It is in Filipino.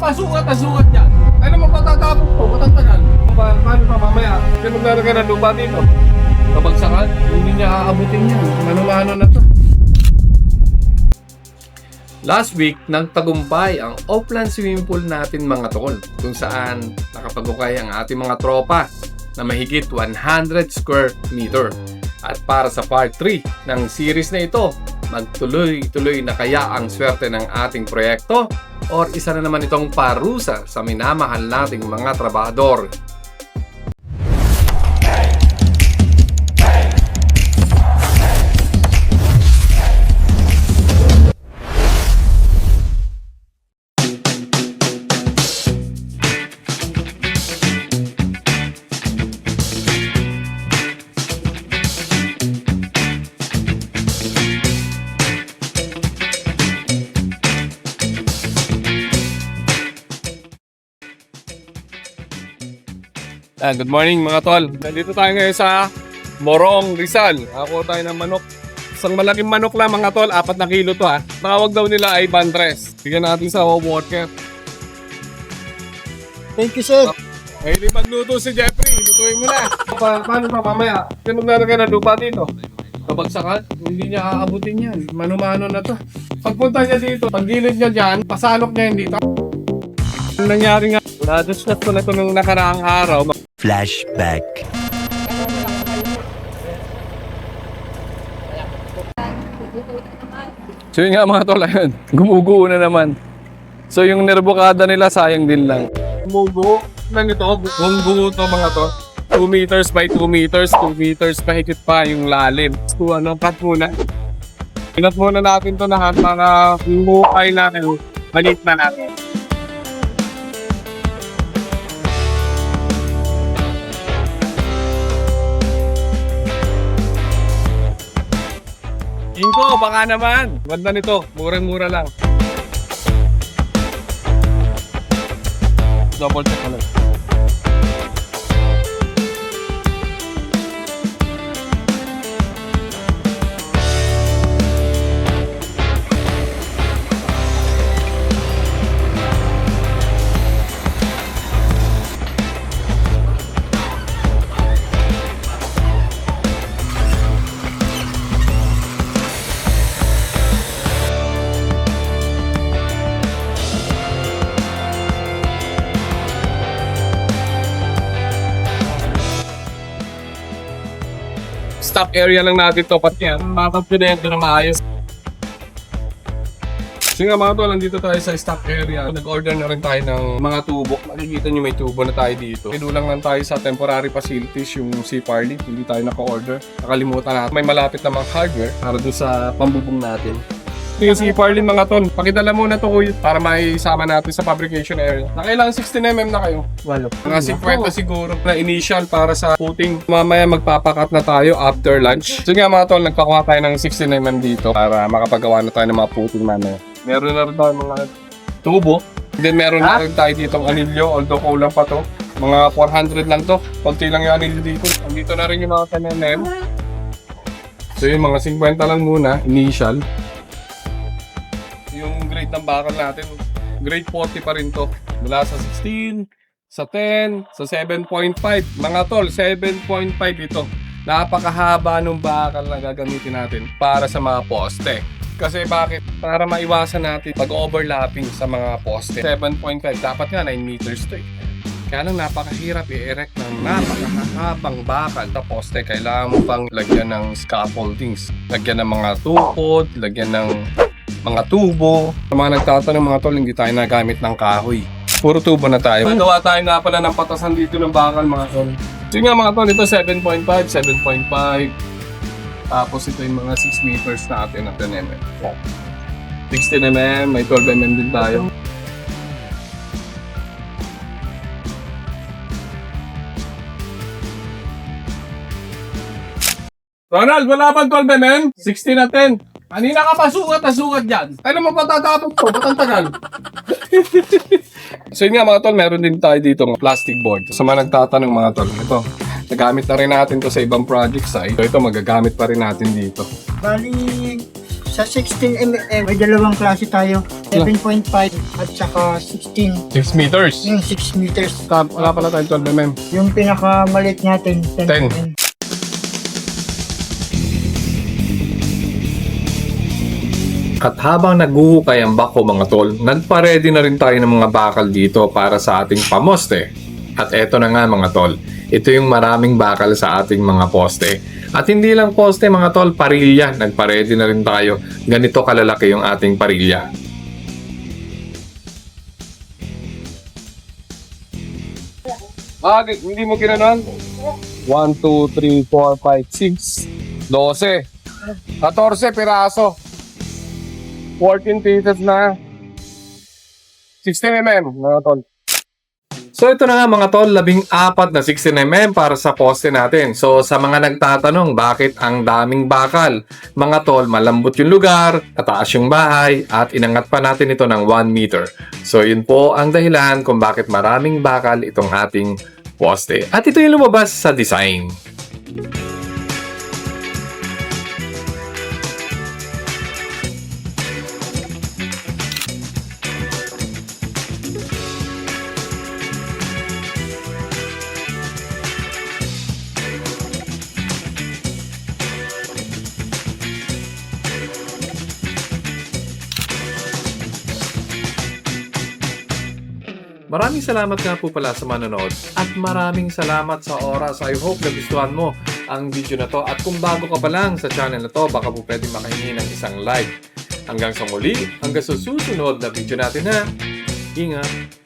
pa sukat na sukat yan. Ay naman patatapos to, matantagal. Paano pa mamaya? Kasi maglalagay ng lupa dito. Kabagsakan, hindi niya aabutin yan. Mano-mano na to. Last week, nagtagumpay ang offline swimming pool natin mga tol, kung saan nakapagukay ang ating mga tropa na mahigit 100 square meter. At para sa part 3 ng series na ito, magtuloy-tuloy na kaya ang swerte ng ating proyekto or isa na naman itong parusa sa minamahal nating mga trabahador. Good morning mga tol. Nandito tayo ngayon sa Morong, Rizal. Ako tayo ng manok. Isang malaking manok lang mga tol, 4 na kilo to ha. Tawag daw nila ay bandres. Bigyan natin sa water. Thank you, sir. Ay, magluto si Jeffrey. Lutuin mo na. Paano pa mamaya? Kasi maglalagay ng lupa dito. Kabagsakan, hindi niya aabutin yan. Mano-mano na to. Pagpunta niya dito, paggilid niya dyan, pasalok niya hindi dito. Ang nangyari nga, na-discuss ko na ito nung nakaraang araw. Flashback. So yun nga mga tol, ayun, gumuguo na naman. So yung nerbokada nila sayang din lang. Gumuguo lang ito, gumuguo ito mga tol. 2 meters by 2 meters, 2 meters pa higit pa yung lalim. So cut muna. Pinat muna natin ito lahat, mga mukay natin, malit na natin. Inko, baka naman. Ganda nito. Murang-mura lang. Double check ko lang. Stock area lang natin to, pati yan, makapidento na maayos. Sige nga mga tol, nandito tayo sa stock area. Nag-order na rin tayo ng mga tubo. Makikita nyo may tubo na tayo dito. Pinulang lang tayo sa temporary facilities, yung C. Parley. Hindi tayo naka-order. Nakalimutan natin. May malapit na mga hardware para doon sa pambubong natin. Ito yung C. Parley mga tol. Pakidala muna to kuya para maisama natin sa fabrication area. Nakailangan 16mm na kayo. Walo. Mga 50 siguro na initial para sa footing. Mamaya magpapakat na tayo after lunch. So nga mga tol, nagpakuha tayo ng 16mm dito para makapagawa na tayo ng mga footing mamaya. Meron na rin tayo mga tubo. Then meron na rin tayo ditong anilyo, although kulang pa to. Mga 400 lang to. Konti lang yung anilyo dito. Andito na rin yung mga 10mm. So yun, mga 50 lang muna, initial. Yung grade ng bakal natin, grade 40 pa rin to. Mula sa 16, sa 10, sa 7.5. Mga tol, 7.5 ito. Napakahaba ng bakal na gagamitin natin para sa mga poste. Kasi bakit? Para maiwasan natin pag-overlapping sa mga poste. 7.5, dapat nga 9 meters to eh. Kaya lang napakahirap i-erect ng napakahabang bakal sa poste. Kailangan mo pang lagyan ng scaffoldings. Lagyan ng mga tukod, lagyan ng mga tubo. Sa mga nagtatanong mga tol, hindi tayo nagamit ng kahoy. Puro tubo na tayo. Gawa tayo nga pala ng patasan dito ng bakal mga tol. So nga mga tol, ito 7.5, 7.5. Tapos ito yung mga 6 meters natin na 10mm. 16mm, may 12mm din tayo. Ronald, wala bang 12mm? 16 na 10. Kanina ka pa sukat na sukat dyan. Ay naman patatapos to, ba't ang tagal? So yun nga mga tol, meron din tayo dito ng plastic board. Sa mga nagtatanong mga tol, ito. Nagamit na rin natin to sa ibang project site. So ito, magagamit pa rin natin dito. Bali, Sa 16mm, may dalawang klase tayo. 7.5 at saka 16. 6 meters. Yung 6 meters. Wala pala tayong 12 mm. Yung pinakamaliit natin, 10 10. mm. At habang naghuhukay ang bako mga tol, nagpa-ready na rin tayo ng mga bakal dito para sa ating pamoste. At eto na nga mga tol, ito yung maraming bakal sa ating mga poste. At hindi lang poste mga tol, parilya. Nagpa-ready na rin tayo. Ganito kalalaki yung ating parilya. Bakit? Hindi mo kinanon? 1, 2, 3, 4, 5, 6, 12. 14 piraso. 14 pieces na. 16mm, mga tol. So ito na nga mga tol, 14 na 16mm para sa poste natin. So sa mga nagtatanong bakit ang daming bakal, mga tol, malambot yung lugar, tataas yung bahay, at inangat pa natin ito ng 1 meter. So yun po ang dahilan kung bakit maraming bakal itong ating poste. At ito yung lumabas sa design. Maraming salamat nga po pala sa manonood at maraming salamat sa oras. I hope nagustuhan mo ang video na to at kung bago ka pa lang sa channel na to, baka po pwede makahingi ng isang like. Hanggang sa muli, hanggang sa susunod na video natin ha. Ingat!